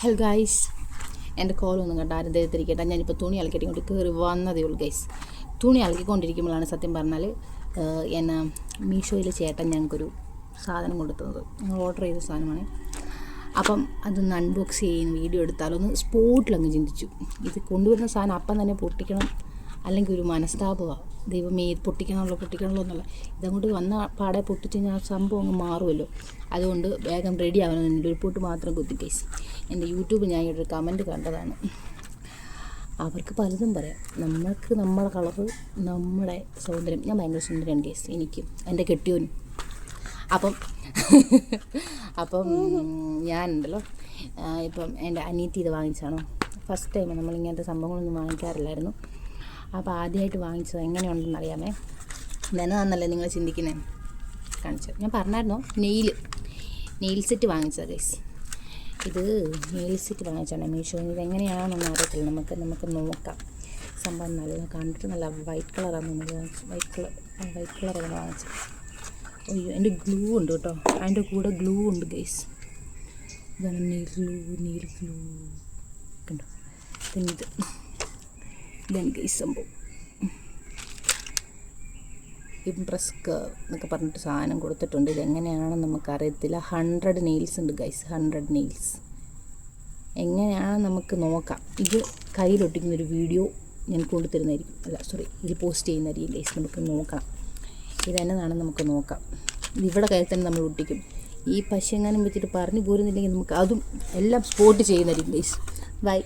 Hello guys, എൻ്റെ കോളൊന്നും കണ്ട ആരും തിരിക്കട്ടെ. ഞാനിപ്പോൾ തുണി അലക്കിയിട്ട് കയറി വന്നതേ ഉള്ളൂ ഗൈസ്. തുണി അലക്കിക്കൊണ്ടിരിക്കുമ്പോഴാണ് സത്യം പറഞ്ഞാൽ എന്നെ മീഷോയിൽ ചേട്ടൻ ഞങ്ങൾക്കൊരു സാധനം കൊടുത്തത്. ഞങ്ങൾ ഓർഡർ ചെയ്ത സാധനമാണ്. അപ്പം അതൊന്ന് അൺബോക്സ് ചെയ്യുന്ന വീഡിയോ എടുത്താലൊന്ന് സ്പോട്ടിലങ്ങ് ചിന്തിച്ചു. ഇത് കൊണ്ടുവരുന്ന സാധനം അപ്പം തന്നെ പൊട്ടിക്കണം, അല്ലെങ്കിൽ ഒരു മനസ്താപമാണ്. ദൈവമേ, ഇത് പൊട്ടിക്കണമല്ലോ എന്നുള്ള. ഇതങ്ങോട്ട് വന്ന പാടെ പൊട്ടിച്ച് കഴിഞ്ഞാൽ ആ സംഭവം അങ്ങ് മാറുമല്ലോ. അതുകൊണ്ട് വേഗം റെഡി ആവണമെന്നുണ്ട്. ഒരു പൊട്ട് മാത്രം കുത്തി കേസ്. എൻ്റെ യൂട്യൂബിൽ ഞാൻ ഒരു കമൻറ്റ് കണ്ടതാണ്. അവർക്ക് പലതും പറയാം. നമ്മൾക്ക് നമ്മളെ കളറ്, നമ്മുടെ സൗന്ദര്യം. ഞാൻ ഭയങ്കര സുന്ദരൻ കേസ്, എനിക്കും എൻ്റെ കെട്ടിയോനും. അപ്പം ഞാനുണ്ടല്ലോ, ഇപ്പം എൻ്റെ അനിയത്തി ഇത് വാങ്ങിച്ചാണോ. ഫസ്റ്റ് ടൈം നമ്മളിങ്ങനത്തെ സംഭവങ്ങളൊന്നും വാങ്ങിക്കാറില്ലായിരുന്നു. അപ്പോൾ ആദ്യമായിട്ട് വാങ്ങിച്ചത് എങ്ങനെയുണ്ടെന്ന് അറിയാമേ. നല്ലതന്നല്ലേ നിങ്ങൾ ചിന്തിക്കുന്നത്. കാണിച്ചത് ഞാൻ പറഞ്ഞായിരുന്നോ, നെയിൽ സെറ്റ് വാങ്ങിച്ചത് ഗൈസ്. ഇത് നെയിൽ സെറ്റ് വാങ്ങിച്ചാണ് മീഷോയിൽ. ഇത് എങ്ങനെയാണെന്നൊന്നും അറിയത്തില്ല. നമുക്ക് നോക്കാം. സംഭവം നല്ല കണ്ടിട്ട് നല്ല വൈറ്റ് കളറാണ് വൈറ്റ് കളറാണ് വാങ്ങിച്ചത്. അയ്യോ, എൻ്റെ ഗ്ലൂ ഉണ്ട് കേട്ടോ. അതിൻ്റെ കൂടെ ഗ്ലൂ ഉണ്ട് ഗൈസ്. ഇതാണ് നെയിൽ ഗ്ലൂ കണ്ടോ. പിന്നെ ഇതാണ് ഗൈസ് സംഭവം. ഇംപ്രസ് കർവ് എന്നൊക്കെ പറഞ്ഞിട്ട് സാധനം കൊടുത്തിട്ടുണ്ട്. ഇതെങ്ങനെയാണെന്ന് നമുക്കറിയത്തില്ല. 100 നെയിൽസ് ഉണ്ട് ഗൈസ്. 100 നെയിൽസ് എങ്ങനെയാണെന്ന് നമുക്ക് നോക്കാം. ഇത് കയ്യിലൊട്ടിക്കുന്നൊരു വീഡിയോ ഞാൻ കൊണ്ടുതരുന്നതായിരിക്കും. ഇതിൽ പോസ്റ്റ് ചെയ്യുന്നതായിരിക്കും ഗൈസ്. നമുക്ക് നോക്കണം ഇതെന്നതാണെന്ന് നമുക്ക് നോക്കാം. ഇതിവിടെ കയ്യിൽ തന്നെ നമ്മൾ ഒട്ടിക്കും. ഈ പശ എങ്ങാനും വെച്ചിട്ട് പറഞ്ഞു പോരുന്നില്ലെങ്കിൽ നമുക്ക് അതും എല്ലാം സ്പോട്ട് ചെയ്യുന്നതായിരിക്കും ഗൈസ്. ബൈ.